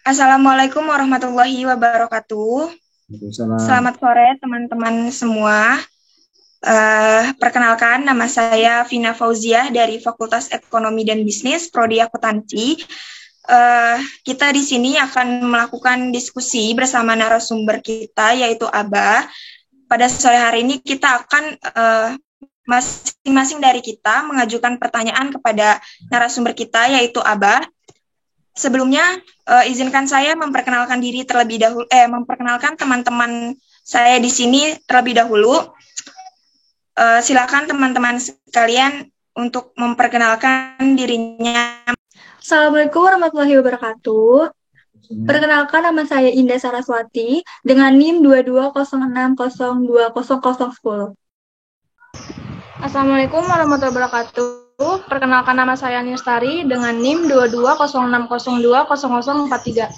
Assalamualaikum warahmatullahi wabarakatuh. Waalaikumsalam. Selamat sore teman-teman semua. Perkenalkan, nama saya Vina Fauziah dari Fakultas Ekonomi dan Bisnis, Prodi Akuntansi. Kita di sini akan melakukan diskusi bersama narasumber kita, yaitu Abah. Pada sore hari ini kita akan masing-masing dari kita mengajukan pertanyaan kepada narasumber kita, yaitu Abah. Sebelumnya, izinkan saya memperkenalkan diri terlebih dahulu, memperkenalkan teman-teman saya di sini terlebih dahulu. Silakan teman-teman sekalian untuk memperkenalkan dirinya. Assalamualaikum warahmatullahi wabarakatuh. Perkenalkan, nama saya Indah Saraswati dengan NIM 2206020010. Assalamualaikum warahmatullahi wabarakatuh. Perkenalkan, nama saya Nistari dengan NIM 2206020043.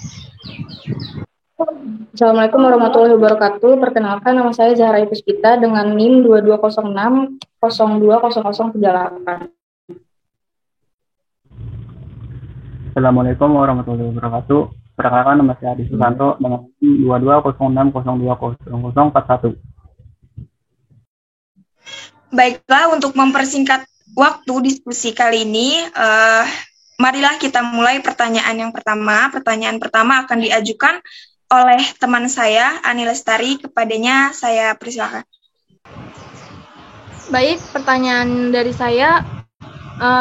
Assalamualaikum warahmatullahi wabarakatuh. Perkenalkan, nama saya Zahra Puspita dengan NIM 2206020038. Assalamualaikum warahmatullahi wabarakatuh. Perkenalkan, nama saya Adi Susanto dengan NIM 2206020041. Baiklah, untuk mempersingkat waktu diskusi kali ini, marilah kita mulai pertanyaan yang pertama. Pertanyaan pertama akan diajukan oleh teman saya, Ani Lestari. Kepadanya saya persilakan. Baik, pertanyaan dari saya.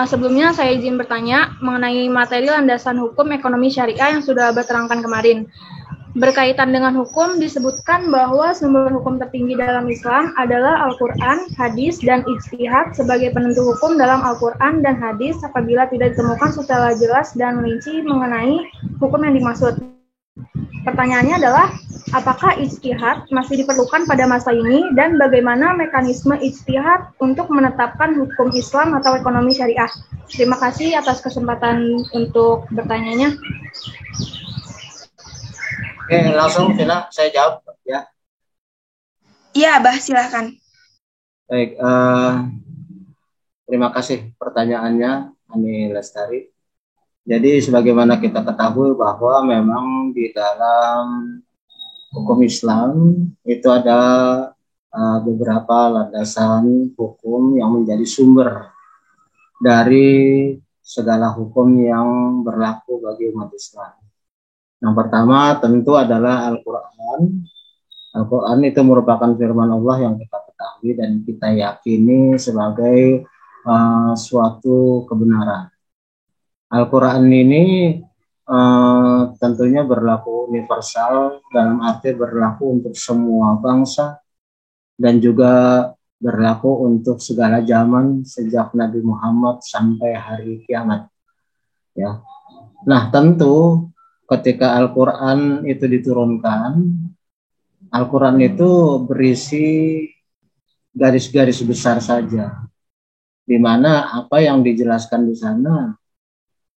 Sebelumnya saya izin bertanya mengenai materi landasan hukum ekonomi syariah yang sudah berterangkan kemarin. Berkaitan dengan hukum, disebutkan bahwa sumber hukum tertinggi dalam Islam adalah Al-Quran, hadis, dan ijtihad sebagai penentu hukum dalam Al-Quran dan hadis apabila tidak ditemukan secara jelas dan rinci mengenai hukum yang dimaksud. Pertanyaannya adalah, apakah ijtihad masih diperlukan pada masa ini dan bagaimana mekanisme ijtihad untuk menetapkan hukum Islam atau ekonomi syariah? Terima kasih atas kesempatan untuk bertanyanya. Oke, langsung Vina, saya jawab ya. Iya, Abah, silakan. Baik, terima kasih pertanyaannya, Ani Lestari. Jadi sebagaimana kita ketahui bahwa memang di dalam hukum Islam itu ada beberapa landasan hukum yang menjadi sumber dari segala hukum yang berlaku bagi umat Islam. Yang pertama tentu adalah Al-Quran. Al-Quran itu merupakan firman Allah yang kita ketahui dan kita yakini sebagai suatu kebenaran. Al-Quran ini tentunya berlaku universal, dalam arti berlaku untuk semua bangsa dan juga berlaku untuk segala zaman sejak Nabi Muhammad sampai hari kiamat. Ya. Nah, tentu ketika Al-Quran itu diturunkan, Al-Quran itu berisi garis-garis besar saja, di mana apa yang dijelaskan di sana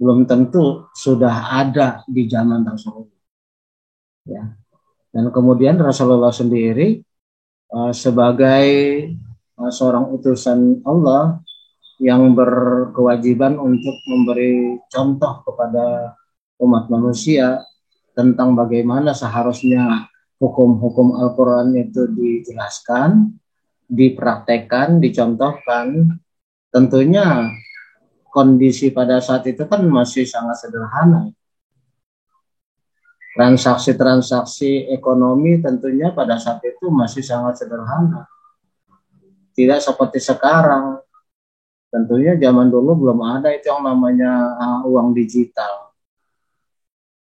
belum tentu sudah ada di zaman Rasulullah. Ya. Dan kemudian Rasulullah sendiri sebagai seorang utusan Allah yang berkewajiban untuk memberi contoh kepada umat manusia tentang bagaimana seharusnya hukum-hukum Al-Quran itu dijelaskan, dipraktekkan, dicontohkan. Tentunya kondisi pada saat itu kan masih sangat sederhana. Transaksi-transaksi ekonomi tentunya pada saat itu masih sangat sederhana. Tidak seperti sekarang. Tentunya zaman dulu belum ada itu yang namanya uang digital.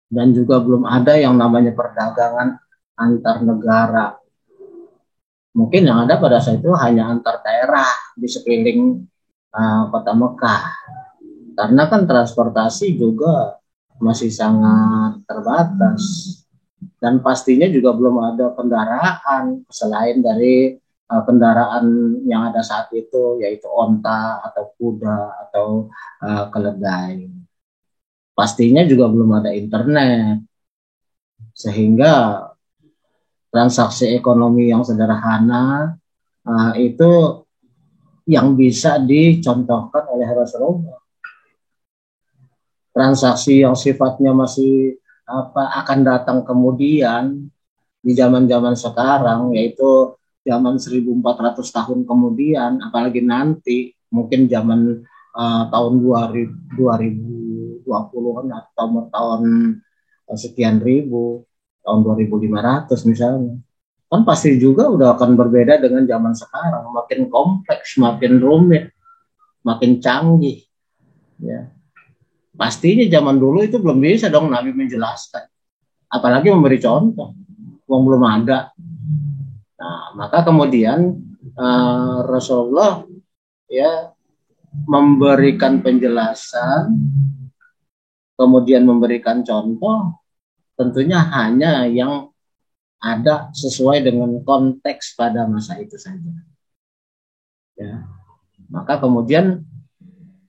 Dan juga belum ada yang namanya perdagangan antar negara. Mungkin yang ada pada saat itu hanya antar daerah di sekeliling kota Mekah. Karena kan transportasi juga masih sangat terbatas. Dan pastinya juga belum ada kendaraan selain dari kendaraan yang ada saat itu, yaitu onta atau kuda atau keledai. Pastinya juga belum ada internet, sehingga transaksi ekonomi yang sederhana itu yang bisa dicontohkan oleh Rasulullah. Transaksi yang sifatnya masih akan datang kemudian di zaman-zaman sekarang, yaitu zaman 1400 tahun kemudian, apalagi nanti mungkin zaman tahun 2020-an atau tahun sekian ribu, tahun 2500 misalnya, kan pasti juga udah akan berbeda dengan zaman sekarang, makin kompleks, makin rumit, makin canggih, ya. Pastinya zaman dulu itu belum bisa dong Nabi menjelaskan, apalagi memberi contoh, belum ada. Nah, maka kemudian Rasulullah ya memberikan penjelasan, kemudian memberikan contoh, tentunya hanya yang ada sesuai dengan konteks pada masa itu saja. Ya. Maka kemudian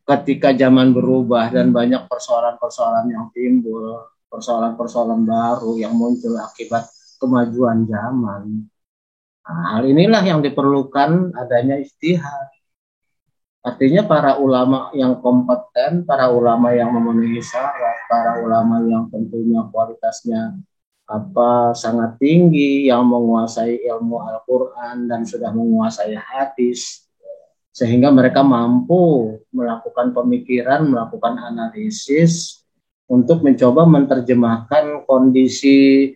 ketika zaman berubah dan banyak persoalan-persoalan yang timbul, persoalan-persoalan baru yang muncul akibat kemajuan zaman, nah, hal inilah yang diperlukan adanya ijtihad. Artinya para ulama yang kompeten, para ulama yang memenuhi syarat, para ulama yang tentunya kualitasnya sangat tinggi, yang menguasai ilmu Al-Quran dan sudah menguasai hadis, sehingga mereka mampu melakukan pemikiran, melakukan analisis untuk mencoba menerjemahkan kondisi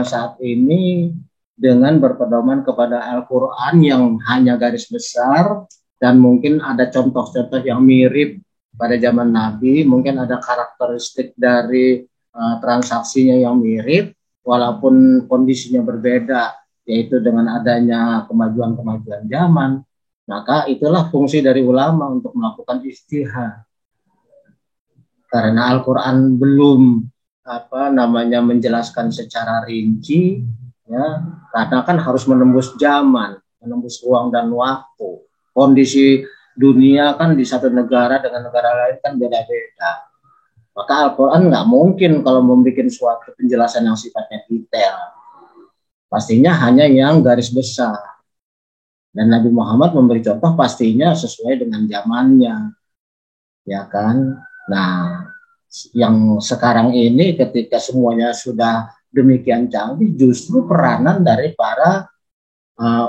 saat ini dengan berpedoman kepada Al-Quran yang hanya garis besar, dan mungkin ada contoh-contoh yang mirip pada zaman Nabi, mungkin ada karakteristik dari transaksinya yang mirip, walaupun kondisinya berbeda, yaitu dengan adanya kemajuan-kemajuan zaman. Maka itulah fungsi dari ulama untuk melakukan ijtihad. Karena Al-Quran belum menjelaskan secara rinci, ya, karena kan harus menembus zaman, menembus ruang dan waktu. Kondisi dunia kan di satu negara dengan negara lain kan beda-beda. Maka Al-Quran nggak mungkin kalau membuat suatu penjelasan yang sifatnya detail. Pastinya hanya yang garis besar. Dan Nabi Muhammad memberi contoh pastinya sesuai dengan zamannya, ya kan. Nah, yang sekarang ini ketika semuanya sudah demikian canggih, justru peranan dari para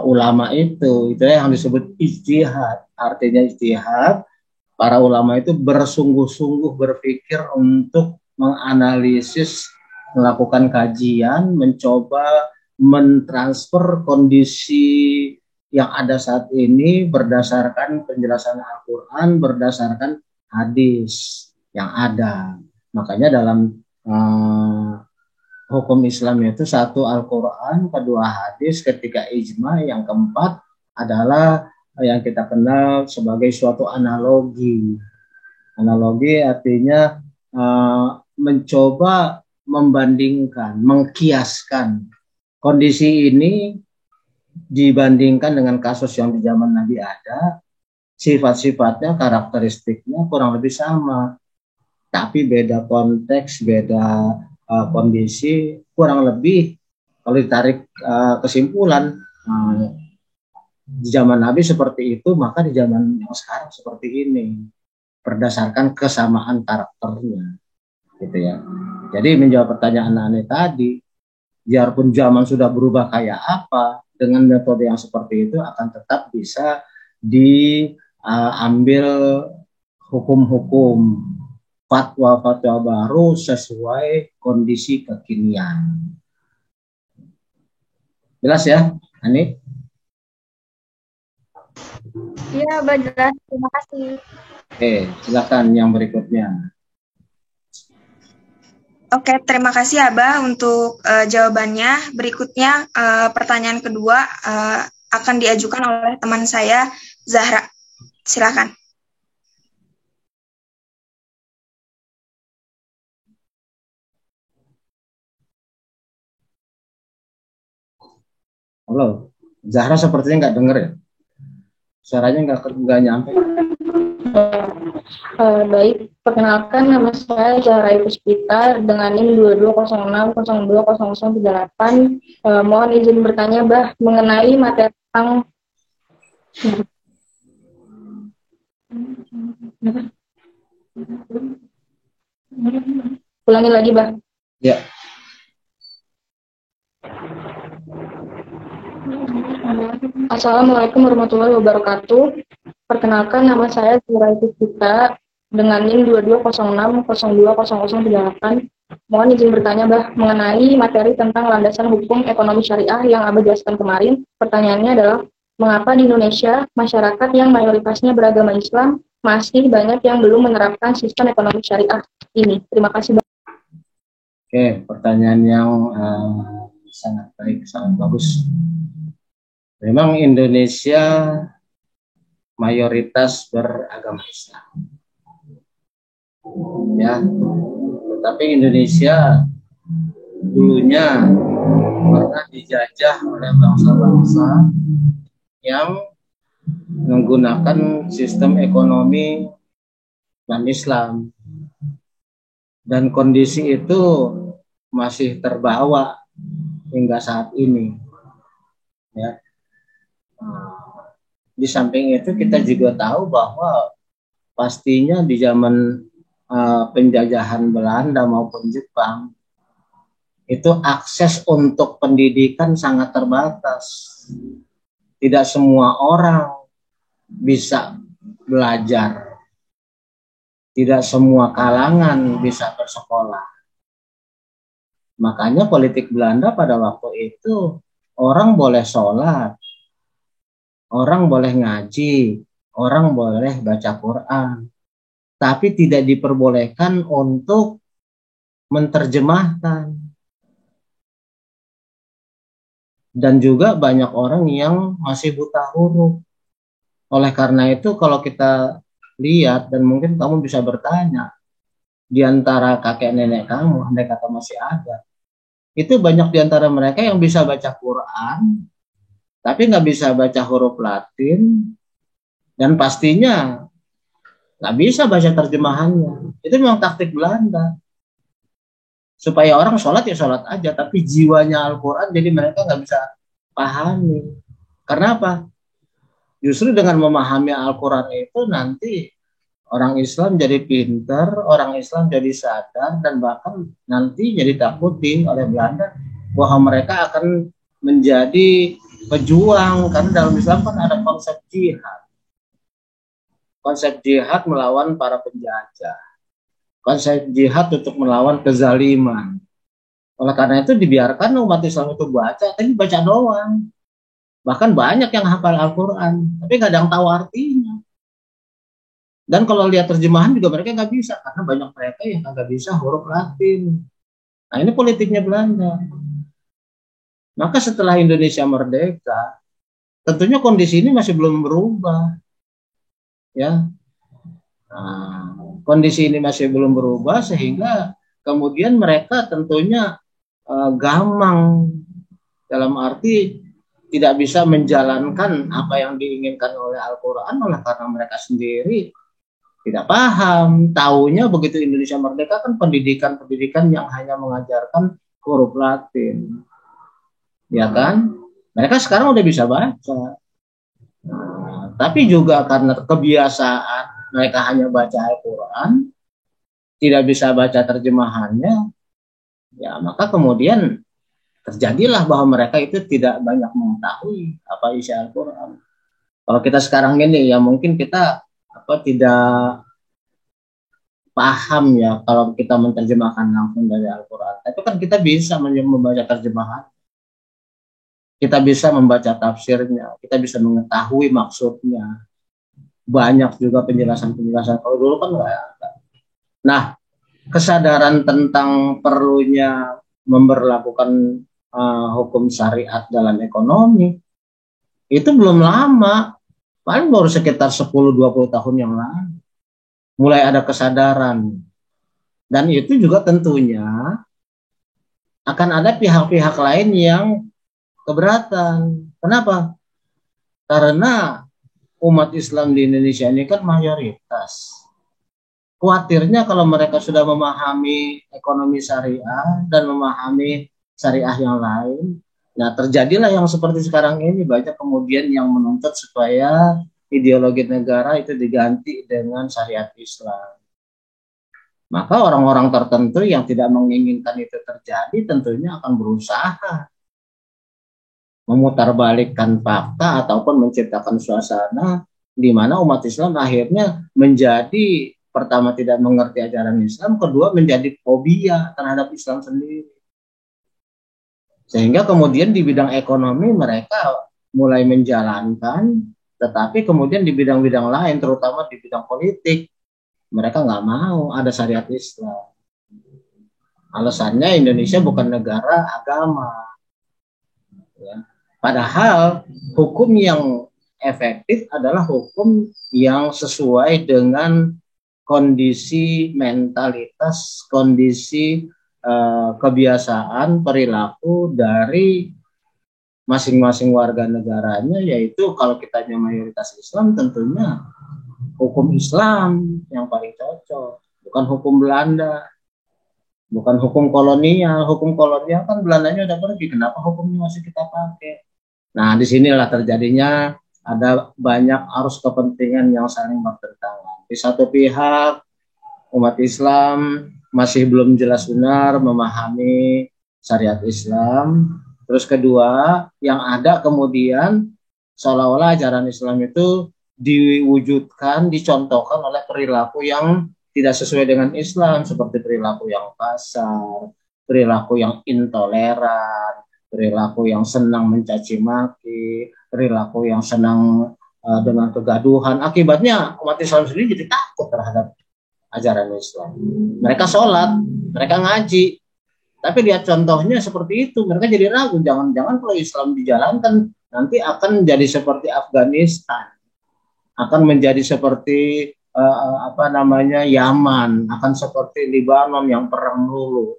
ulama itu yang disebut ijtihad. Artinya ijtihad, para ulama itu bersungguh-sungguh berpikir untuk menganalisis, melakukan kajian, mencoba mentransfer kondisi yang ada saat ini berdasarkan penjelasan Al-Quran, berdasarkan hadis yang ada. Makanya dalam hukum Islam itu satu Al-Quran, kedua hadis, ketiga ijma, yang keempat adalah yang kita kenal sebagai suatu analogi. Analogi artinya mencoba membandingkan, mengkiaskan kondisi ini dibandingkan dengan kasus yang di zaman Nabi ada, sifat-sifatnya, karakteristiknya kurang lebih sama, tapi beda konteks, beda kondisi, kurang lebih kalau ditarik kesimpulan di zaman Nabi seperti itu, maka di zaman yang sekarang seperti ini, berdasarkan kesamaan karakternya, gitu ya. Jadi menjawab pertanyaan Ane tadi, biarpun zaman sudah berubah kayak apa, dengan metode yang seperti itu akan tetap bisa diambil hukum-hukum, fatwa-fatwa baru sesuai kondisi kekinian. Jelas ya, Ani? Iya, Abah, jelas. Terima kasih. Oke, silakan yang berikutnya. Oke, terima kasih Abah untuk jawabannya. Berikutnya pertanyaan kedua akan diajukan oleh teman saya, Zahra. Silakan. Halo, Zahra sepertinya nggak dengar ya? Suaranya nggak nyampe. Baik, perkenalkan nama saya Zahra Puspita dengan NIM 2206020038. Mohon izin bertanya, Bah, mengenai materi tentang ulangi lagi, Bah. Ya, Assalamualaikum warahmatullahi wabarakatuh. Perkenalkan, nama saya Zura Puspita dengan NIM 2206020038. Mohon izin bertanya, mengenai materi tentang landasan hukum ekonomi syariah yang Abah jelaskan kemarin. Pertanyaannya adalah, mengapa di Indonesia masyarakat yang mayoritasnya beragama Islam masih banyak yang belum menerapkan sistem ekonomi syariah ini? Terima kasih, Bah. oke, pertanyaan yang sangat baik, sangat bagus. Memang Indonesia mayoritas beragama Islam, ya. Tetapi Indonesia dulunya pernah dijajah oleh bangsa-bangsa yang menggunakan sistem ekonomi non-Islam, dan kondisi itu masih terbawa hingga saat ini, ya. Di samping itu kita juga tahu bahwa pastinya di zaman penjajahan Belanda maupun Jepang itu akses untuk pendidikan sangat terbatas. Tidak semua orang bisa belajar. Tidak semua kalangan bisa bersekolah. Makanya politik Belanda pada waktu itu orang boleh sholat, orang boleh ngaji, orang boleh baca Quran, tapi tidak diperbolehkan untuk menterjemahkan. Dan juga banyak orang yang masih buta huruf. Oleh karena itu kalau kita lihat, dan mungkin kamu bisa bertanya, di antara kakek nenek kamu, andai kata masih ada, itu banyak di antara mereka yang bisa baca Quran, tapi nggak bisa baca huruf Latin, dan pastinya nggak bisa baca terjemahannya. Itu memang taktik Belanda. Supaya orang sholat ya sholat aja, tapi jiwanya Al-Quran jadi mereka nggak bisa pahami. Karena apa? Justru dengan memahami Al-Quran itu nanti orang Islam jadi pintar, orang Islam jadi sadar, dan bahkan nanti jadi takuti oleh Belanda bahwa mereka akan menjadi pejuang. Karena dalam Islam kan ada konsep jihad. Konsep jihad melawan para penjajah. Konsep jihad untuk melawan kezaliman. Oleh karena itu dibiarkan umat Islam itu baca, tapi baca doang. Bahkan banyak yang hafal Al-Quran, tapi nggak ada yang tahu artinya. Dan kalau lihat terjemahan juga mereka nggak bisa, karena banyak mereka yang nggak bisa huruf Latin. Nah, ini politiknya Belanda. Maka setelah Indonesia merdeka, tentunya kondisi ini masih belum berubah, ya. Nah, kondisi ini masih belum berubah sehingga kemudian mereka tentunya gamang, dalam arti tidak bisa menjalankan apa yang diinginkan oleh Al-Quran, oleh karena mereka sendiri tidak paham. Taunya begitu Indonesia merdeka kan pendidikan yang hanya mengajarkan huruf Latin, ya kan? Mereka sekarang udah bisa baca. Nah, tapi juga karena kebiasaan mereka hanya baca Al-Quran, tidak bisa baca terjemahannya, ya maka kemudian terjadilah bahwa mereka itu tidak banyak mengetahui apa isi Al-Quran. Kalau kita sekarang ini ya mungkin kita tidak paham ya kalau kita menerjemahkan langsung dari Al-Quran. Tapi kan kita bisa membaca terjemahan, kita bisa membaca tafsirnya, kita bisa mengetahui maksudnya. Banyak juga penjelasan-penjelasan. Kalau dulu kan nggak ada. Nah, kesadaran tentang perlunya memberlakukan hukum syariat dalam ekonomi itu belum lama, paling baru sekitar 10-20 tahun yang lalu mulai ada kesadaran. Dan itu juga tentunya akan ada pihak-pihak lain yang keberatan. Kenapa? Karena umat Islam di Indonesia ini kan mayoritas. Khawatirnya kalau mereka sudah memahami ekonomi syariah dan memahami syariah yang lain, nah terjadilah yang seperti sekarang ini, banyak kemudian yang menuntut supaya ideologi negara itu diganti dengan syariat Islam. Maka orang-orang tertentu yang tidak menginginkan itu terjadi tentunya akan berusaha memutarbalikkan fakta ataupun menciptakan suasana di mana umat Islam akhirnya menjadi pertama tidak mengerti ajaran Islam, kedua menjadi fobia terhadap Islam sendiri. Sehingga kemudian di bidang ekonomi mereka mulai menjalankan, tetapi kemudian di bidang-bidang lain, terutama di bidang politik, mereka nggak mau ada syariat Islam. Alasannya Indonesia bukan negara agama. Ya. Padahal hukum yang efektif adalah hukum yang sesuai dengan kondisi mentalitas, kondisi kebiasaan, perilaku dari masing-masing warga negaranya, yaitu kalau kita mayoritas Islam tentunya hukum Islam yang paling cocok, bukan hukum Belanda, bukan hukum kolonial. Hukum kolonial kan Belandanya udah pergi, kenapa hukumnya masih kita pakai? Nah, disinilah terjadinya ada banyak arus kepentingan yang saling bertentangan. Di satu pihak, umat Islam masih belum jelas benar memahami syariat Islam. Terus kedua, yang ada kemudian seolah-olah ajaran Islam itu diwujudkan, dicontohkan oleh perilaku yang tidak sesuai dengan Islam, seperti perilaku yang kasar, perilaku yang intoleran, perilaku yang senang mencaci maki, perilaku yang senang dengan kegaduhan. Akibatnya umat Islam sendiri jadi takut terhadap ajaran Islam. Mereka sholat, mereka ngaji, tapi lihat contohnya seperti itu, mereka jadi ragu, jangan-jangan kalau Islam dijalankan nanti akan jadi seperti Afghanistan, akan menjadi seperti Yaman, akan seperti Libanon yang perang melulu.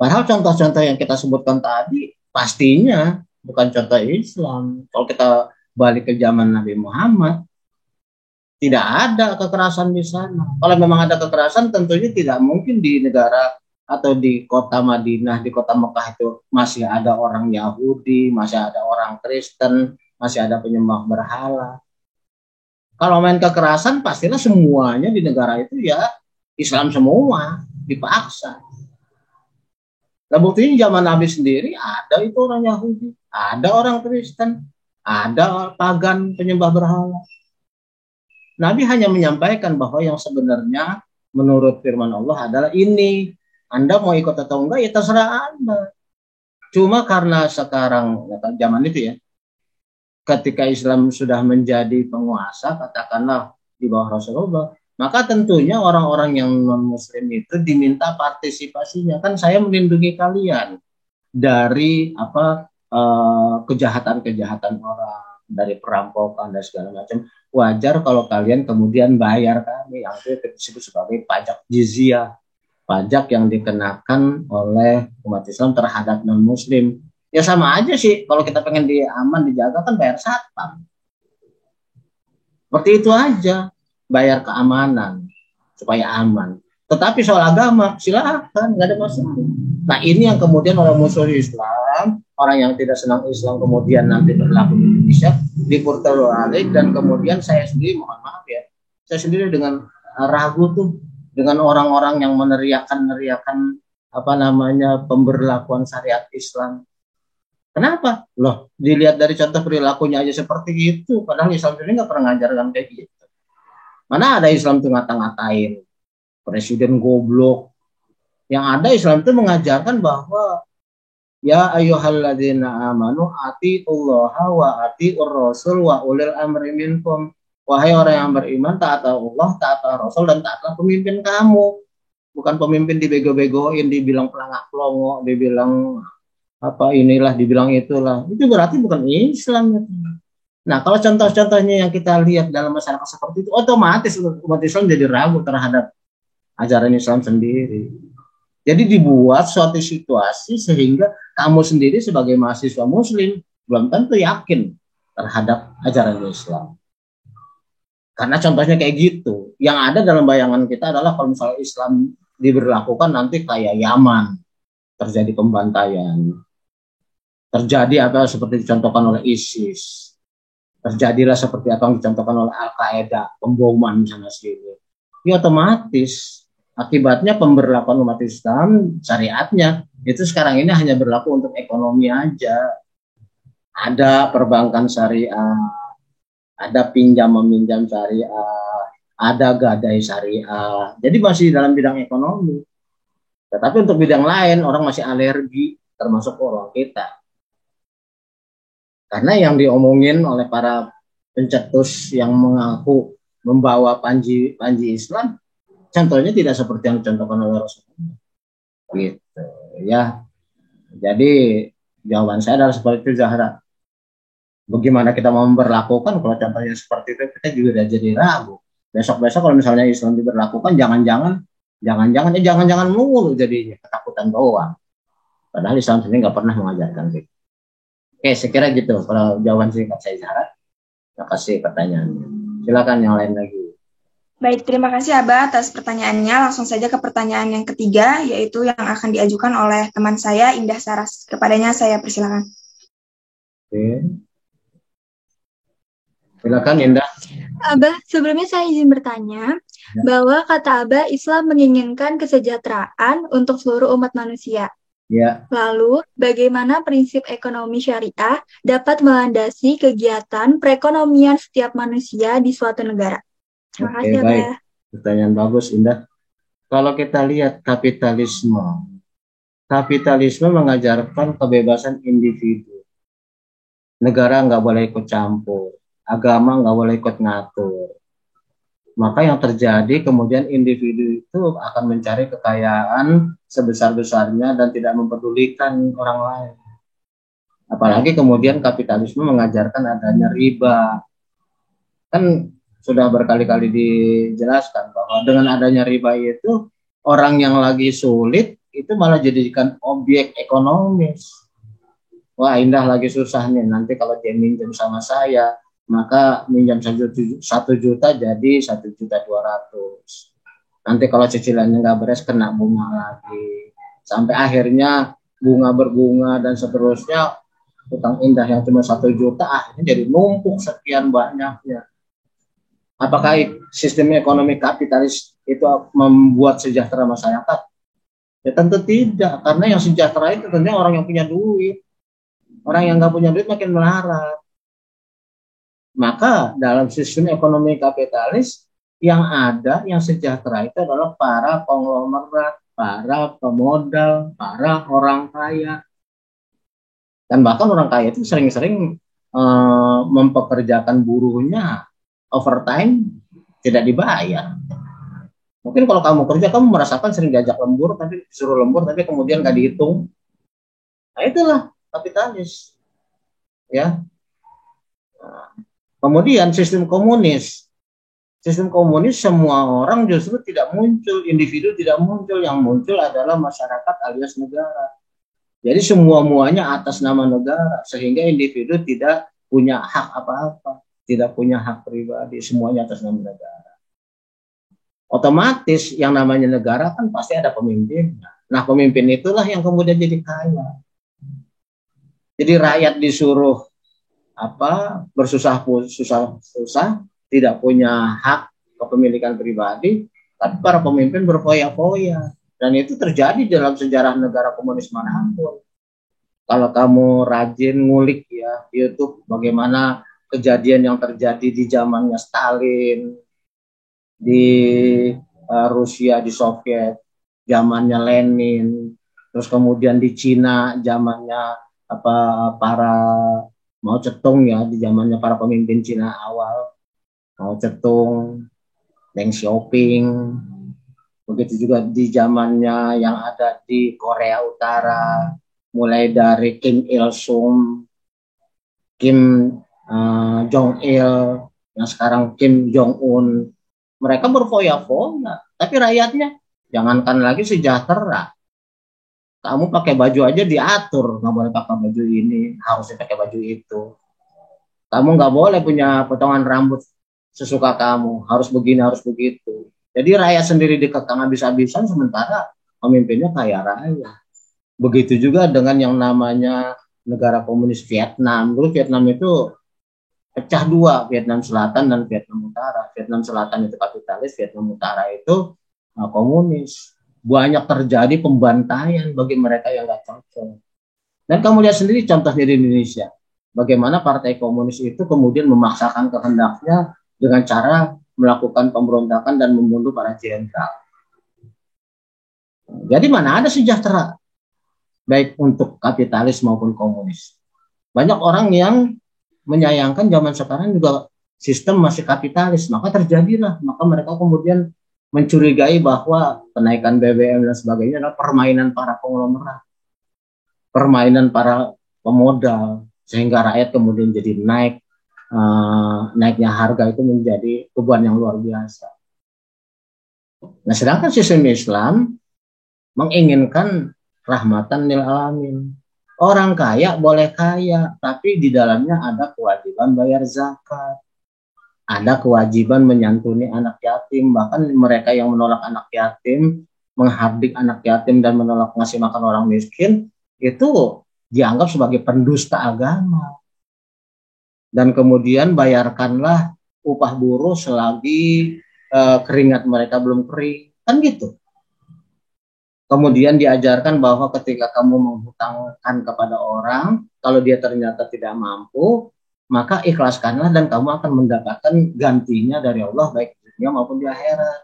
Padahal contoh-contoh yang kita sebutkan tadi pastinya bukan contoh Islam. Kalau kita balik ke zaman Nabi Muhammad, tidak ada kekerasan di sana. Kalau memang ada kekerasan, tentunya tidak mungkin di negara atau di kota Madinah, di kota Mekah itu masih ada orang Yahudi, masih ada orang Kristen, masih ada penyembah berhala. Kalau main kekerasan, pastilah semuanya di negara itu ya Islam semua, dipaksa. Nah, buktinya zaman Nabi sendiri ada itu orang Yahudi, ada orang Kristen, ada pagan penyembah berhala. Nabi hanya menyampaikan bahwa yang sebenarnya menurut firman Allah adalah ini. Anda mau ikut atau enggak ya terserah Anda. Cuma karena sekarang zaman itu ya, ketika Islam sudah menjadi penguasa, katakanlah di bawah Rasulullah, maka tentunya orang-orang yang non-muslim itu diminta partisipasinya. Kan saya melindungi kalian dari kejahatan-kejahatan orang, dari perampokan dan segala macam. Wajar kalau kalian kemudian bayar kami, yang itu disebut sebagai pajak jizyah, pajak yang dikenakan oleh umat Islam terhadap non-muslim. Ya sama aja sih, kalau kita pengen aman dijaga kan bayar satpam. Seperti itu aja, bayar keamanan supaya aman. Tetapi soal agama silakan, nggak ada masalah. Nah ini yang kemudian oleh musuh Islam, orang yang tidak senang Islam kemudian nanti berlaku di Indonesia, diputar-balik, dan kemudian saya sendiri, mohon maaf ya, saya sendiri dengan ragu tuh dengan orang-orang yang meneriakan pemberlakuan syariat Islam. Kenapa? Loh, dilihat dari contoh perilakunya aja seperti itu, padahal Islam sendiri nggak pernah ngajarkan kayak gitu. Mana ada Islam tuh ngata-ngatain presiden goblok. Yang ada Islam itu mengajarkan bahwa ya ayyuhalladzina amanu atiullaha wa atiur rasul wa ulil amri minkum. Wahai orang yang beriman, taatlah Allah, taatlah Rasul, dan taatlah pemimpin kamu. Bukan pemimpin dibego-begoin, dibilang pelangak-pelongo, dibilang inilah, dibilang itulah. Itu berarti bukan Islam. Nah, kalau contoh-contohnya yang kita lihat dalam masyarakat seperti itu, otomatis umat Islam jadi ragu terhadap ajaran Islam sendiri. Jadi dibuat suatu situasi sehingga kamu sendiri sebagai mahasiswa muslim belum tentu yakin terhadap ajaran Islam. Karena contohnya kayak gitu. Yang ada dalam bayangan kita adalah kalau misalnya Islam diberlakukan nanti kayak Yaman, terjadi pembantaian. Terjadi seperti dicontohkan oleh ISIS. Terjadilah seperti apa yang dicontohkan oleh Al-Qaeda, pemboman sana sini. Ya otomatis Akibatnya pemberlakuan umat Islam syariatnya itu sekarang ini hanya berlaku untuk ekonomi aja. Ada perbankan syariah, ada pinjam meminjam syariah, ada gadai syariah. Jadi masih dalam bidang ekonomi. Tetapi untuk bidang lain orang masih alergi, termasuk orang kita. Karena yang diomongin oleh para pencetus yang mengaku membawa panji Islam, contohnya tidak seperti yang dicontohkan oleh Rasulullah. Gitu ya. Jadi jawaban saya adalah seperti itu, Zahra. Bagaimana kita mau memperlakukan kalau contohnya seperti itu, kita juga udah jadi ragu. Besok-besok kalau misalnya Islam diberlakukan, jangan-jangan mulu jadinya, ketakutan doang. Padahal Islam sendiri nggak pernah mengajarkan gitu. Oke, saya kira gitu kalau jawaban singkat saya, Zahra. Terima kasih pertanyaannya. Silakan yang lain lagi. Baik, terima kasih Abah atas pertanyaannya. Langsung saja ke pertanyaan yang ketiga, yaitu yang akan diajukan oleh teman saya, Indah Saras. Kepadanya saya persilakan. Oke. Silakan Indah. Abah, sebelumnya saya izin bertanya bahwa kata Abah Islam menginginkan kesejahteraan untuk seluruh umat manusia. Ya. Lalu, bagaimana prinsip ekonomi syariah dapat melandasi kegiatan perekonomian setiap manusia di suatu negara? Terima kasih, baik. Abah. Pertanyaan bagus, Indah. Kalau kita lihat kapitalisme mengajarkan kebebasan individu. Negara nggak boleh ikut campur, agama nggak boleh ikut ngatur. Maka yang terjadi kemudian individu itu akan mencari kekayaan sebesar-besarnya dan tidak mempedulikan orang lain. Apalagi kemudian kapitalisme mengajarkan adanya riba. Kan sudah berkali-kali dijelaskan bahwa dengan adanya riba itu orang yang lagi sulit itu malah jadikan objek ekonomis. Wah, Indah lagi susah nih, nanti kalau dia minjem sama saya maka minjam 1 juta jadi 1.200.000. Nanti kalau cicilannya nggak beres kena bunga lagi. Sampai akhirnya bunga berbunga dan seterusnya, utang Indah yang cuma 1 juta akhirnya jadi numpuk sekian banyaknya. Apakah sistem ekonomi kapitalis itu membuat sejahtera masyarakat? Ya tentu tidak, karena yang sejahtera itu tentunya orang yang punya duit. Orang yang nggak punya duit makin melarat. Maka dalam sistem ekonomi kapitalis yang ada, yang sejahtera itu adalah para konglomerat, para pemodal, para orang kaya. Dan bahkan orang kaya itu sering-sering mempekerjakan buruhnya overtime tidak dibayar. Mungkin kalau kamu kerja, kamu merasakan sering diajak lembur, tapi disuruh lembur, tapi kemudian nggak dihitung. Nah itulah kapitalis. Ya. Nah, kemudian sistem komunis semua orang justru tidak muncul, individu tidak muncul, yang muncul adalah masyarakat alias negara. Jadi semua-muanya atas nama negara, sehingga individu tidak punya hak apa-apa, tidak punya hak pribadi, semuanya atas nama negara. Otomatis yang namanya negara kan pasti ada pemimpinnya. Nah pemimpin itulah yang kemudian jadi kaya. Jadi rakyat disuruh bersusah tidak punya hak kepemilikan pribadi, tapi para pemimpin berfoya-foya, dan itu terjadi dalam sejarah negara komunis manapun. Kalau kamu rajin ngulik ya YouTube bagaimana kejadian yang terjadi di zamannya Stalin, di Rusia, di Soviet zamannya Lenin, terus kemudian di Cina zamannya para Mao Zedong ya, di zamannya para pemimpin Cina awal, Mao Zedong, Deng Xiaoping, begitu juga di zamannya yang ada di Korea Utara, mulai dari Kim Il Sung, Kim Jong Il, yang sekarang Kim Jong Un, mereka berfoya-foya, tapi rakyatnya jangankan lagi sejahtera. Kamu pakai baju aja diatur, nggak boleh pakai baju ini, harusnya pakai baju itu. Kamu nggak boleh punya potongan rambut sesuka kamu, harus begini, harus begitu. Jadi rakyat sendiri dikekang habis-habisan, sementara pemimpinnya kaya raya. Begitu juga dengan yang namanya negara komunis Vietnam. Dulu Vietnam itu pecah dua, Vietnam Selatan dan Vietnam Utara. Vietnam Selatan itu kapitalis, Vietnam Utara itu komunis. Banyak terjadi pembantaian bagi mereka yang nggak cocok. Dan kamu lihat sendiri contohnya di Indonesia, bagaimana partai komunis itu kemudian memaksakan kehendaknya dengan cara melakukan pemberontakan dan membunuh para jenderal. Jadi mana ada sejahtera, baik untuk kapitalis maupun komunis. Banyak orang yang menyayangkan zaman sekarang juga sistem masih kapitalis, maka terjadilah, maka mereka kemudian mencurigai bahwa kenaikan BBM dan sebagainya adalah permainan para konglomerat, permainan para pemodal, sehingga rakyat kemudian jadi naiknya harga itu menjadi beban yang luar biasa. Nah, sedangkan sistem Islam menginginkan rahmatan lil alamin. Orang kaya boleh kaya, tapi di dalamnya ada kewajiban bayar zakat. Ada kewajiban menyantuni anak yatim, bahkan mereka yang menolak anak yatim, menghardik anak yatim dan menolak ngasih makan orang miskin, itu dianggap sebagai pendusta agama. Dan kemudian bayarkanlah upah buruh selagi keringat mereka belum kering, kan gitu. Kemudian diajarkan bahwa ketika kamu menghutangkan kepada orang, kalau dia ternyata tidak mampu, maka ikhlaskanlah dan kamu akan mendapatkan gantinya dari Allah baik di dunia maupun di akhirat.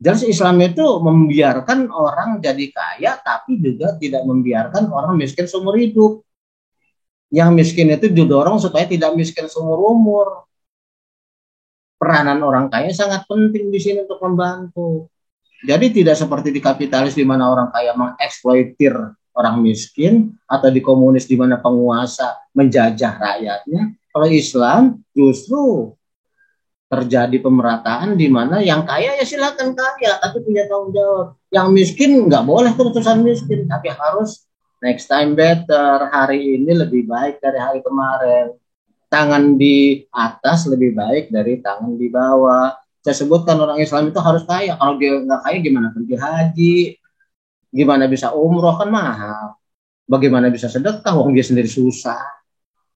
Jadi Islam itu membiarkan orang jadi kaya, tapi juga tidak membiarkan orang miskin seumur hidup. Yang miskin itu didorong supaya tidak miskin seumur umur. Peranan orang kaya sangat penting di sini untuk membantu. Jadi tidak seperti di kapitalis di mana orang kaya mengeksploitir orang miskin, atau di komunis di mana penguasa menjajah rakyatnya. Kalau Islam justru terjadi pemerataan di mana yang kaya ya silakan kaya, tapi punya tanggung jawab. Yang miskin nggak boleh keputusan miskin, tapi harus next time better, hari ini lebih baik dari hari kemarin. Tangan di atas lebih baik dari tangan di bawah. Saya sebutkan orang Islam itu harus kaya. Kalau dia nggak kaya gimana pergi haji? Gimana bisa umroh, kan mahal. Bagaimana bisa sedekah, wong dia sendiri susah.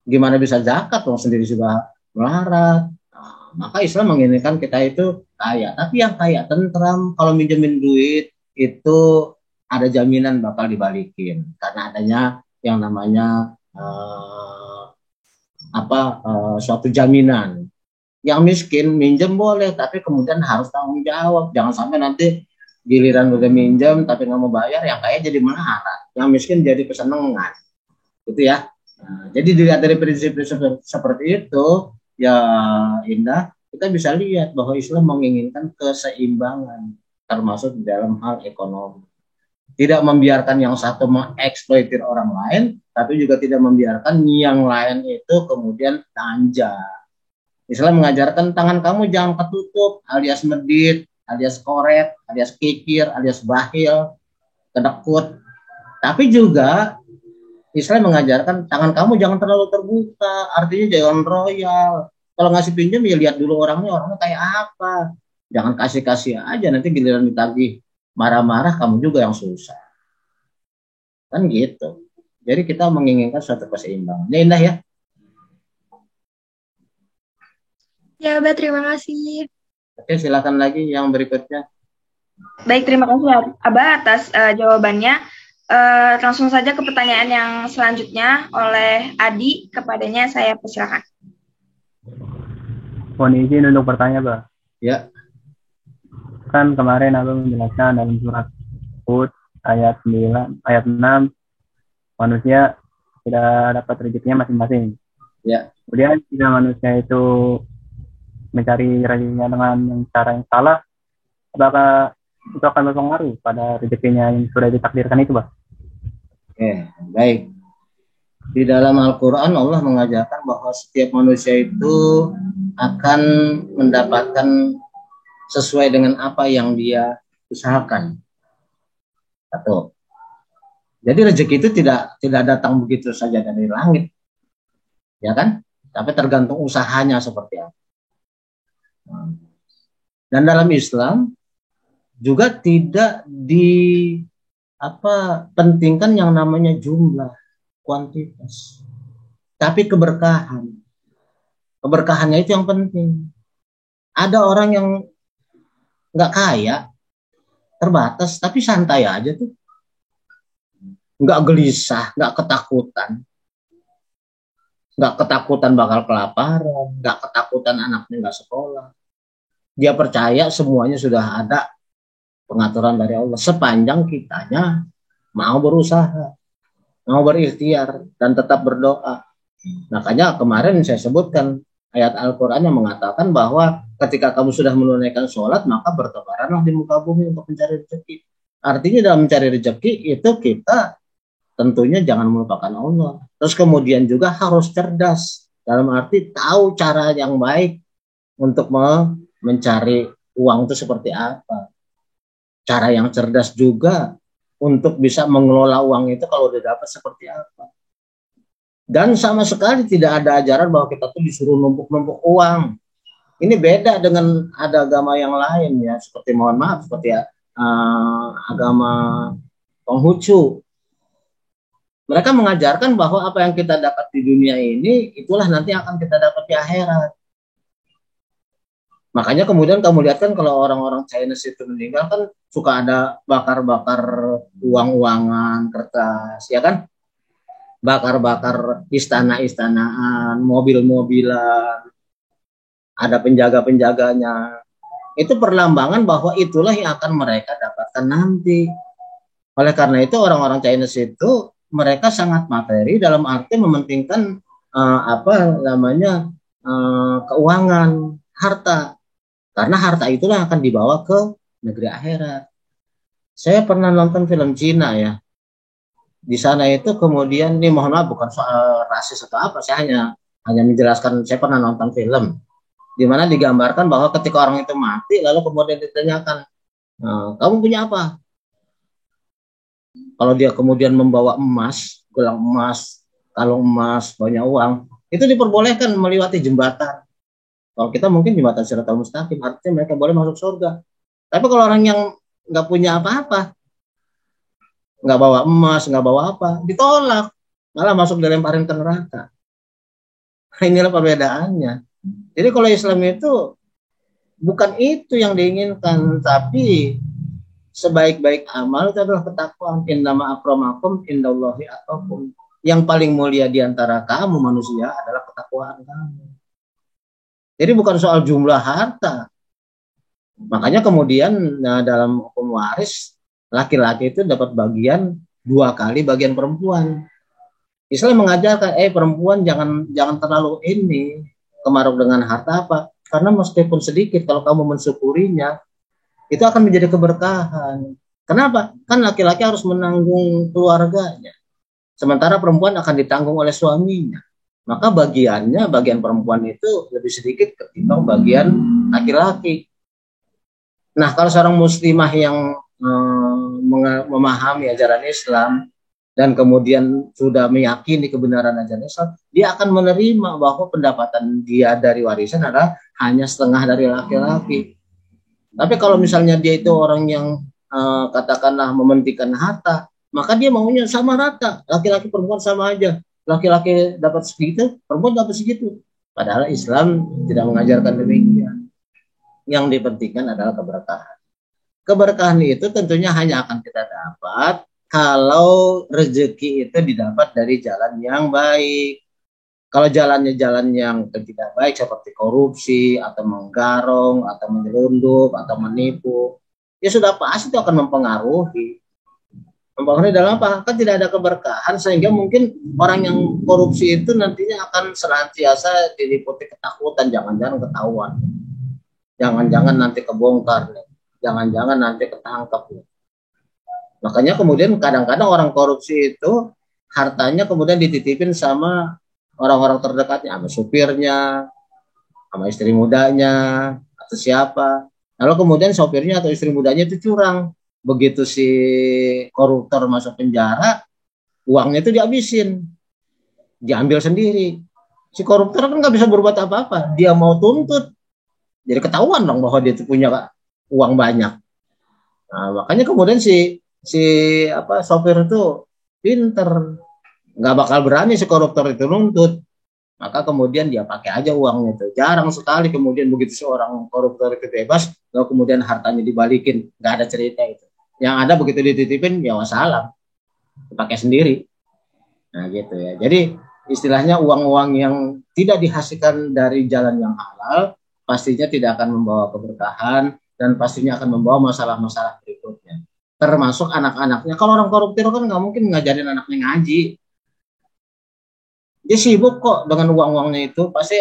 Gimana bisa zakat, wong sendiri juga melarat. Nah, maka Islam menginginkan kita itu kaya. Tapi yang kaya tentram, kalau minjemin duit itu ada jaminan bakal dibalikin. Karena adanya yang namanya suatu jaminan. Yang miskin minjem boleh, tapi kemudian harus tanggung jawab. Jangan sampai nanti giliran udah minjem tapi nggak mau bayar, yang kaya jadi melarat, yang miskin jadi kesenangan, gitu ya. Nah, jadi dilihat dari prinsip-prinsip seperti itu, ya Indah, kita bisa lihat bahwa Islam menginginkan keseimbangan, termasuk di dalam hal ekonomi. Tidak membiarkan yang satu mengeksploitir orang lain, tapi juga tidak membiarkan yang lain itu kemudian tanja. Islam mengajarkan tangan kamu jangan ketutup, alias medit, alias koret, alias kikir, alias bahil, kedekut. Tapi juga Islam mengajarkan tangan kamu jangan terlalu terbuka, artinya jangan royal. Kalau ngasih pinjam ya lihat dulu orangnya kayak apa. Jangan kasih-kasih aja, nanti giliran ditagih marah-marah kamu juga yang susah. Kan gitu. Jadi kita menginginkan suatu keseimbangan. Ya Indah ya. Ya, Abah, terima kasih. Oke, silakan lagi yang berikutnya. Baik, terima kasih Abah atas jawabannya. Langsung saja ke pertanyaan yang selanjutnya oleh Adi, kepadanya saya persilakan. Mohon izin untuk bertanya, Bah. Ya. Kan kemarin Abah menjelaskan dalam surat Hud ayat 9, ayat 6, manusia tidak dapat rezekinya masing-masing. Ya. Kemudian jika manusia itu mencari rezekinya dengan cara yang salah, apakah itu akan berpengaruh pada rezekinya yang sudah ditakdirkan itu, Bah? Oke, baik. Di dalam Al-Quran Allah mengajarkan bahwa setiap manusia itu akan mendapatkan sesuai dengan apa yang dia usahakan. Satu. Jadi rezeki itu tidak datang begitu saja dari langit, ya kan? Tapi tergantung usahanya seperti apa. Dan dalam Islam juga tidak pentingkan yang namanya jumlah, kuantitas, tapi keberkahan. Keberkahannya itu yang penting. Ada orang yang nggak kaya, terbatas, tapi santai aja tuh. Nggak gelisah, nggak ketakutan. Nggak ketakutan bakal kelaparan, nggak ketakutan anaknya nggak sekolah. Dia percaya semuanya sudah ada pengaturan dari Allah. Sepanjang kitanya mau berusaha, mau berikhtiar, dan tetap berdoa. Makanya kemarin saya sebutkan ayat Al-Quran yang mengatakan bahwa ketika kamu sudah menunaikan sholat, maka bertebaranlah di muka bumi untuk mencari rezeki. Artinya dalam mencari rezeki itu kita tentunya jangan melupakan Allah. Terus kemudian juga harus cerdas. Dalam arti tahu cara yang baik untuk mencari uang itu seperti apa. Cara yang cerdas juga untuk bisa mengelola uang itu kalau udah dapat seperti apa. Dan sama sekali tidak ada ajaran bahwa kita tuh disuruh numpuk-numpuk uang. Ini beda dengan ada agama yang lain ya. Seperti mohon maaf, seperti agama Konghucu. Mereka mengajarkan bahwa apa yang kita dapat di dunia ini, itulah nanti akan kita dapat di akhirat. Makanya kemudian kamu lihat kan kalau orang-orang Chinese itu meninggal kan suka ada bakar-bakar uang-uangan, kertas, ya kan? Bakar-bakar istana-istanaan, mobil-mobilan, ada penjaga-penjaganya. Itu perlambangan bahwa itulah yang akan mereka dapatkan nanti. Oleh karena itu orang-orang Chinese itu mereka sangat materi dalam arti mementingkan keuangan, harta. Karena harta itulah yang akan dibawa ke negeri akhirat. Saya pernah nonton film Cina ya. Di sana itu kemudian, ini mohon maaf bukan soal rasis atau apa, saya hanya menjelaskan, saya pernah nonton film di mana digambarkan bahwa ketika orang itu mati lalu kemudian ditanyakan, kamu punya apa? Kalau dia kemudian membawa emas, gelang emas, kalung emas, banyak uang, itu diperbolehkan melewati jembatan. Kalau kita mungkin jembatan Shiratal Mustaqim, artinya mereka boleh masuk surga. Tapi kalau orang yang nggak punya apa-apa, nggak bawa emas, nggak bawa apa, ditolak, malah masuk dilemparin ke neraka. Inilah perbedaannya. Jadi kalau Islam itu bukan itu yang diinginkan, tapi sebaik-baik amal itu adalah ketakwaan. Innama akramakum indallahi atqakum. Yang paling mulia di antara kamu manusia adalah ketakwaan kamu. Jadi bukan soal jumlah harta. Makanya kemudian dalam hukum waris laki-laki itu dapat bagian 2 kali bagian perempuan. Islam mengajarkan perempuan jangan terlalu kemaruk dengan harta apa? Karena meskipun sedikit kalau kamu mensyukurinya itu akan menjadi keberkahan. Kenapa? Kan laki-laki harus menanggung keluarganya. Sementara perempuan akan ditanggung oleh suaminya. Maka bagian perempuan itu lebih sedikit ketimbang bagian laki-laki. Nah, kalau seorang muslimah yang memahami ajaran Islam dan kemudian sudah meyakini kebenaran ajaran Islam, dia akan menerima bahwa pendapatan dia dari warisan adalah hanya setengah dari laki-laki. Tapi kalau misalnya dia itu orang yang katakanlah mementingkan harta, maka dia maunya sama rata, laki-laki perempuan sama aja. Laki-laki dapat segitu, perempuan dapat segitu. Padahal Islam tidak mengajarkan demikian. Yang dipentingkan adalah keberkahan. Keberkahan itu tentunya hanya akan kita dapat kalau rezeki itu didapat dari jalan yang baik. Kalau jalannya jalan yang tidak baik seperti korupsi atau menggarong atau menyelundup atau menipu, ya sudah pasti itu akan mempengaruhi. Mempengaruhi dalam apa? Kan tidak ada keberkahan sehingga mungkin orang yang korupsi itu nantinya akan senantiasa diliputi ketakutan, jangan-jangan ketahuan. Jangan-jangan nanti kebongkar nih. Jangan-jangan nanti ketangkap nih. Makanya kemudian kadang-kadang orang korupsi itu hartanya kemudian dititipin sama orang-orang terdekatnya, sama supirnya, sama istri mudanya, atau siapa. Lalu kemudian sopirnya atau istri mudanya itu curang. Begitu si koruptor masuk penjara, uangnya itu dihabisin, diambil sendiri. Si koruptor kan nggak bisa berbuat apa-apa, dia mau tuntut, jadi ketahuan dong bahwa dia itu punya uang banyak. Nah, makanya kemudian si sopir itu pinter, nggak bakal berani si koruptor itu nuntut. maka kemudian dia pakai aja uangnya itu. Jarang sekali kemudian begitu seorang koruptor itu bebas, lalu kemudian hartanya dibalikin, nggak ada cerita itu. Yang ada begitu dititipin, ya wassalam, dipakai sendiri. Nah gitu ya. Jadi istilahnya uang-uang yang tidak dihasilkan dari jalan yang halal, pastinya tidak akan membawa keberkahan dan pastinya akan membawa masalah-masalah berikutnya. Termasuk anak-anaknya. Kalau orang koruptor kan nggak mungkin ngajarin anaknya ngaji. Dia sibuk kok dengan uang-uangnya itu. Pasti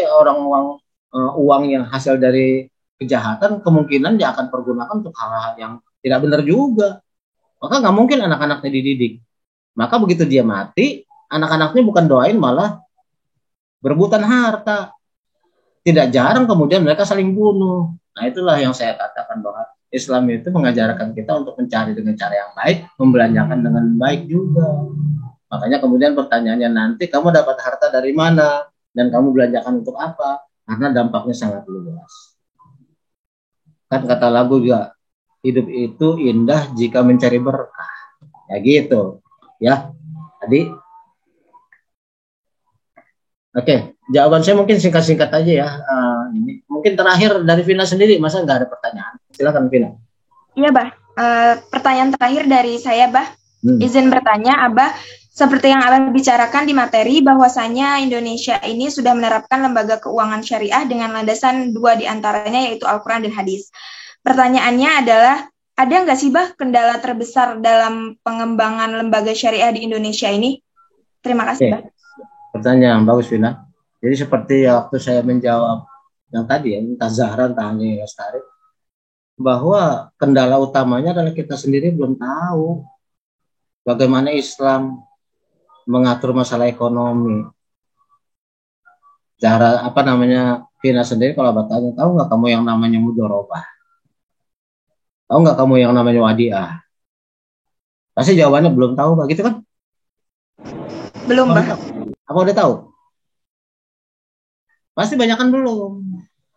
uang yang hasil dari kejahatan kemungkinan dia akan pergunakan untuk hal-hal yang tidak benar juga. Maka nggak mungkin anak-anaknya dididik. Maka begitu dia mati, anak-anaknya bukan doain malah berebutan harta. Tidak jarang kemudian mereka saling bunuh. Nah itulah yang saya katakan bahwa Islam itu mengajarkan kita untuk mencari dengan cara yang baik, membelanjakan dengan baik juga. Makanya kemudian pertanyaannya nanti, kamu dapat harta dari mana? Dan kamu belanjakan untuk apa? Karena dampaknya sangat luas. Kan kata lagu juga, hidup itu indah jika mencari berkah. Ya gitu. Ya, tadi. Oke, jawaban saya mungkin singkat-singkat aja ya. Ini mungkin terakhir dari Vina sendiri, masa nggak ada pertanyaan? Silakan Vina. Iya, Bah. Pertanyaan terakhir dari saya, Bah. Izin bertanya, Abah, seperti yang Abah bicarakan di materi, bahwasanya Indonesia ini sudah menerapkan lembaga keuangan syariah dengan landasan 2 diantaranya, yaitu Al-Quran dan Hadis. Pertanyaannya adalah, ada nggak sih, Bah, kendala terbesar dalam pengembangan lembaga syariah di Indonesia ini? Terima kasih, Bah. Pertanyaan bagus, Vina. Jadi seperti waktu saya menjawab yang tadi ya, entah Zahra, entah Hani Lestari, bahwa kendala utamanya adalah kita sendiri belum tahu bagaimana Islam mengatur masalah ekonomi. Cara Vina sendiri kalau bertanya, tahu nggak kamu yang namanya mudharabah? Tahu nggak kamu yang namanya wadiah? Pasti jawabannya belum tahu, begitu kan? Belum, Bah. Apa udah tahu? Pasti banyak kan belum.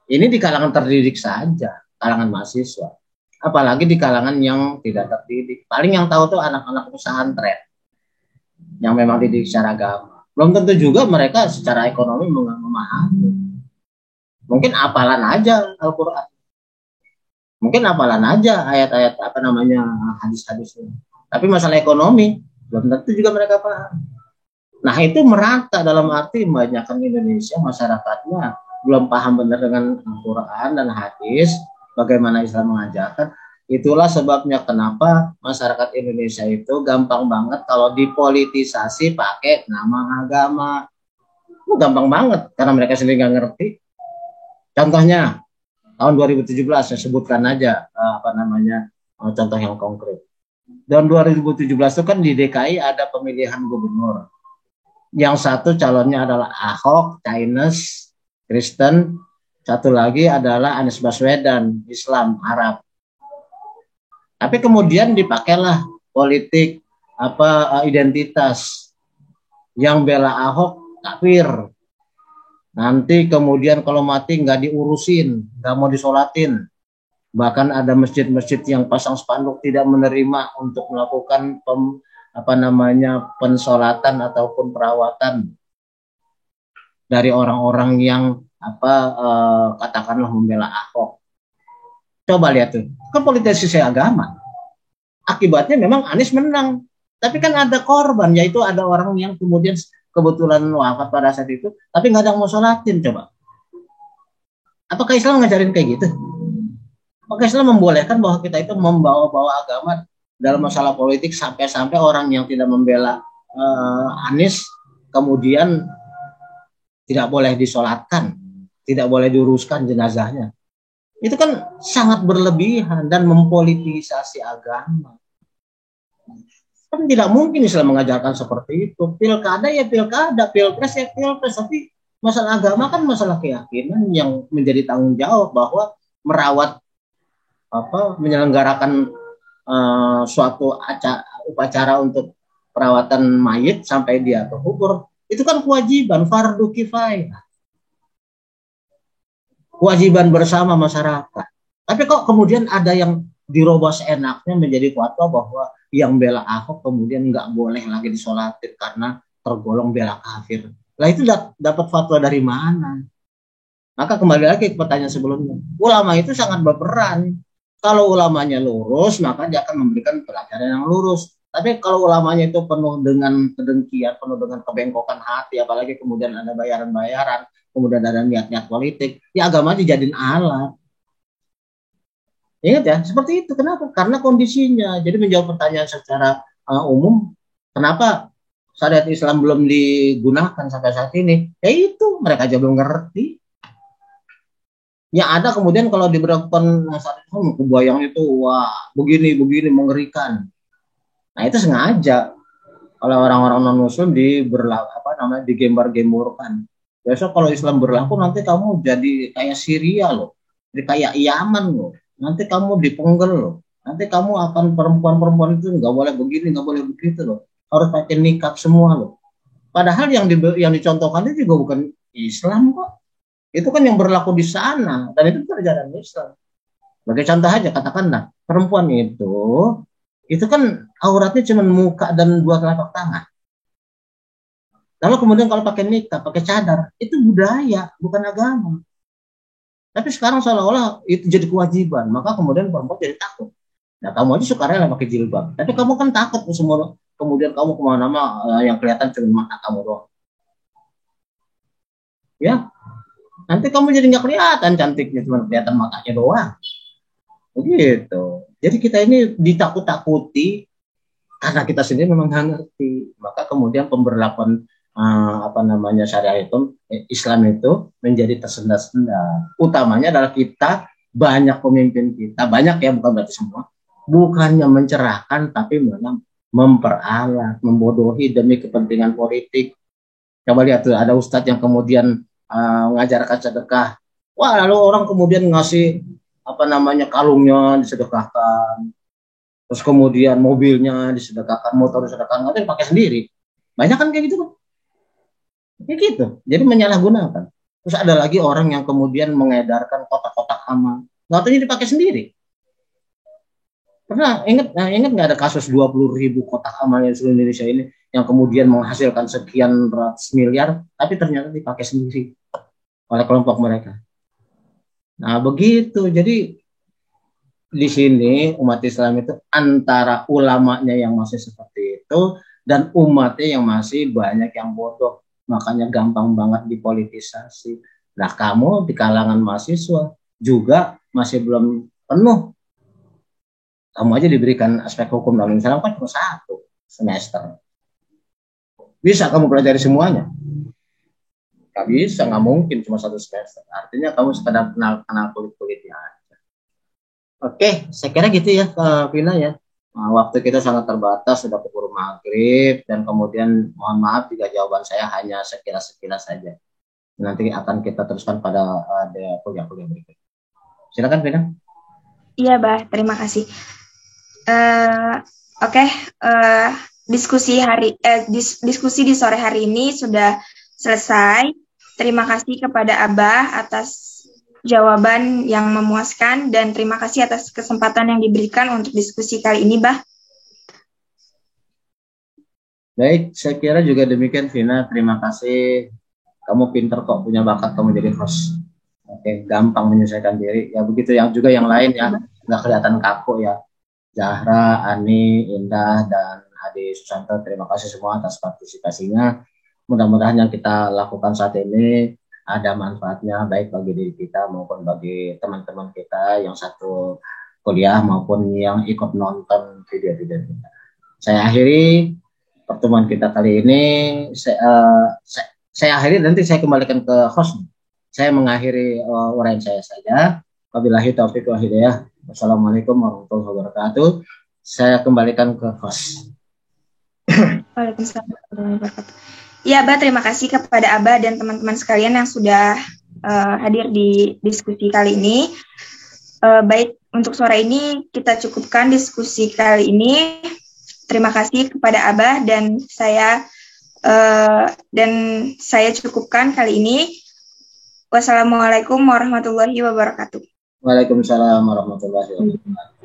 Ini di kalangan terdidik saja, kalangan mahasiswa. Apalagi di kalangan yang tidak terdidik. Paling yang tahu tuh anak-anak pesantren yang memang dididik secara agama. Belum tentu juga mereka secara ekonomi memahami. Mungkin hafalan aja Al-Quran. Mungkin hafalan aja ayat-ayat hadis-hadisnya. Tapi masalah ekonomi belum tentu juga mereka paham. Nah itu merata dalam arti kebanyakan Indonesia masyarakatnya belum paham benar dengan Al-Quran dan hadis, bagaimana Islam mengajarkan. Itulah sebabnya kenapa masyarakat Indonesia itu gampang banget kalau dipolitisasi pakai nama agama. Gampang banget karena mereka sendiri nggak ngerti. Contohnya tahun 2017 saya sebutkan aja contoh yang konkret. Tahun 2017 itu kan di DKI ada pemilihan gubernur. Yang satu calonnya adalah Ahok, Chinese, Kristen. Satu lagi adalah Anies Baswedan, Islam, Arab. Tapi kemudian dipakailah politik identitas. Yang bela Ahok, kafir. Nanti kemudian kalau mati nggak diurusin, nggak mau disolatin. Bahkan ada masjid-masjid yang pasang spanduk tidak menerima untuk melakukan pensolatan ataupun perawatan dari orang-orang yang katakanlah membela Ahok. Coba lihat tuh, kan politisasi agama. Akibatnya memang Anies menang, tapi kan ada korban, yaitu ada orang yang kemudian kebetulan wafat pada saat itu, tapi nggak ada yang mau sholatin. Coba, apakah Islam ngajarin kayak gitu? Apakah Islam membolehkan bahwa kita itu membawa-bawa agama dalam masalah politik sampai-sampai orang yang tidak membela Anies kemudian tidak boleh disolatkan, tidak boleh diuruskan jenazahnya? Itu kan sangat berlebihan dan mempolitisasi agama. Kan tidak mungkin Islam mengajarkan seperti itu. Pilkada ya pilkada, pilpres ya pilpres. Tapi masalah agama kan masalah keyakinan yang menjadi tanggung jawab bahwa merawat menyelenggarakan suatu upacara untuk perawatan mayit sampai dia terkubur. Itu kan kewajiban, fardu kifayah. Kewajiban bersama masyarakat. Tapi kok kemudian ada yang dirubah seenaknya menjadi fatwa bahwa yang bela Ahok kemudian nggak boleh lagi disolatin karena tergolong bela kafir. Lah itu dapat fatwa dari mana? Maka kembali lagi ke pertanyaan sebelumnya. Ulama itu sangat berperan. Kalau ulamanya lurus, maka dia akan memberikan pelajaran yang lurus. Tapi kalau ulamanya itu penuh dengan kedengkian, penuh dengan kebengkokan hati, apalagi kemudian ada bayaran-bayaran, kemudian ada niat-niat politik, ya agama dijadiin alat. Ingat ya, seperti itu. Kenapa? Karena kondisinya. Jadi menjawab pertanyaan secara umum, kenapa syariat Islam belum digunakan sampai saat ini? Ya itu, mereka aja belum ngerti. Ya ada kemudian kalau diberlakukan syariat Islam, kebayang itu, wah begini mengerikan. Nah itu sengaja oleh orang-orang non-muslim digembar-gemborkan. Besok kalau Islam berlaku nanti kamu jadi kayak Syria loh, jadi kayak Yaman loh. Nanti kamu dipenggal loh. Nanti kamu akan perempuan-perempuan itu nggak boleh begini, nggak boleh begitu loh. Harus pakai nikab semua loh. Padahal yang dicontohkan itu juga bukan Islam kok. Itu kan yang berlaku di sana dan itu ajaran Islam. Sebagai contoh aja katakanlah perempuan itu kan auratnya cuma muka dan 2 telapak tangan. Lalu kemudian kalau pakai nikab, pakai cadar, itu budaya, bukan agama. Tapi sekarang seolah-olah itu jadi kewajiban, maka kemudian perempuan jadi takut. Nah, kamu aja suka rela pakai jilbab, tapi kamu kan takut semua. Kemudian kamu kemana-mana yang kelihatan cuma mata kamu doang. Ya, nanti kamu jadi nggak kelihatan cantiknya, cuma kelihatan matanya doang. Begitu. Jadi kita ini ditakut-takuti karena kita sendiri memang nggak ngerti. Maka kemudian pemberlakuan syariah itu Islam itu menjadi tersendat-sendat. Utamanya adalah kita, banyak pemimpin kita, banyak ya, bukan berarti semua, bukannya mencerahkan tapi malah memperalat, membodohi demi kepentingan politik. Coba lihat tuh, ada ustadz yang kemudian mengajarkan sedekah. Wah, lalu orang kemudian ngasih kalungnya disedekahkan. Terus kemudian mobilnya disedekahkan, motor disedekahkan, nanti dipakai sendiri. Banyak kan kayak gitu kan? Kayak gitu. Jadi menyalahgunakan. Terus ada lagi orang yang kemudian mengedarkan kotak-kotak amal. Nggak dipakai sendiri. Pernah ingat nggak ada kasus 20.000 kotak amal yang seluruh Indonesia ini yang kemudian menghasilkan sekian ratus miliar, tapi ternyata dipakai sendiri oleh kelompok mereka. Nah begitu. Jadi di sini umat Islam itu antara ulamanya yang masih seperti itu dan umatnya yang masih banyak yang bodoh, makanya gampang banget dipolitisasi. Nah kamu di kalangan mahasiswa juga masih belum penuh. Kamu aja diberikan aspek hukum lalu Islam kan cuma 1 semester. Bisa kamu pelajari semuanya? Gak bisa, nggak mungkin cuma 1 semester. Artinya kamu sekedar kenal kulit-kulitnya aja. Oke, saya kira gitu ya, Vina ya. Nah, waktu kita sangat terbatas, sudah keburu maghrib, dan kemudian mohon maaf jika jawaban saya hanya sekilas-sekilas saja. Nanti akan kita teruskan pada kuliah-kuliah berikutnya. Silakan, Vina. Iya, Bah. Terima kasih. Diskusi di sore hari ini sudah selesai. Terima kasih kepada Abah atas jawaban yang memuaskan dan terima kasih atas kesempatan yang diberikan untuk diskusi kali ini, Bah. Baik, saya kira juga demikian, Vina. Terima kasih. Kamu pinter kok, punya bakat kamu jadi host. Oke, gampang menyesuaikan diri. Ya begitu, yang juga yang lain ya, nggak kelihatan kaku ya. Zahra, Ani, Indah, dan Adi Susanto, terima kasih semua atas partisipasinya. Mudah-mudahan yang kita lakukan saat ini ada manfaatnya baik bagi diri kita maupun bagi teman-teman kita yang satu kuliah maupun yang ikut nonton video-video kita. Saya akhiri pertemuan kita kali ini. Saya akhiri, nanti saya kembalikan ke host. Saya mengakhiri uraian saya saja. Wabillahi taufiq wal hidayah. Wassalamualaikum warahmatullahi wabarakatuh. Saya kembalikan ke host. Waalaikumsalam warahmatullahi wabarakatuh. Ya, Abah, terima kasih kepada Abah dan teman-teman sekalian yang sudah hadir di diskusi kali ini. Baik, untuk sore ini kita cukupkan diskusi kali ini. Terima kasih kepada Abah dan saya cukupkan kali ini. Wassalamualaikum warahmatullahi wabarakatuh. Waalaikumsalam warahmatullahi wabarakatuh.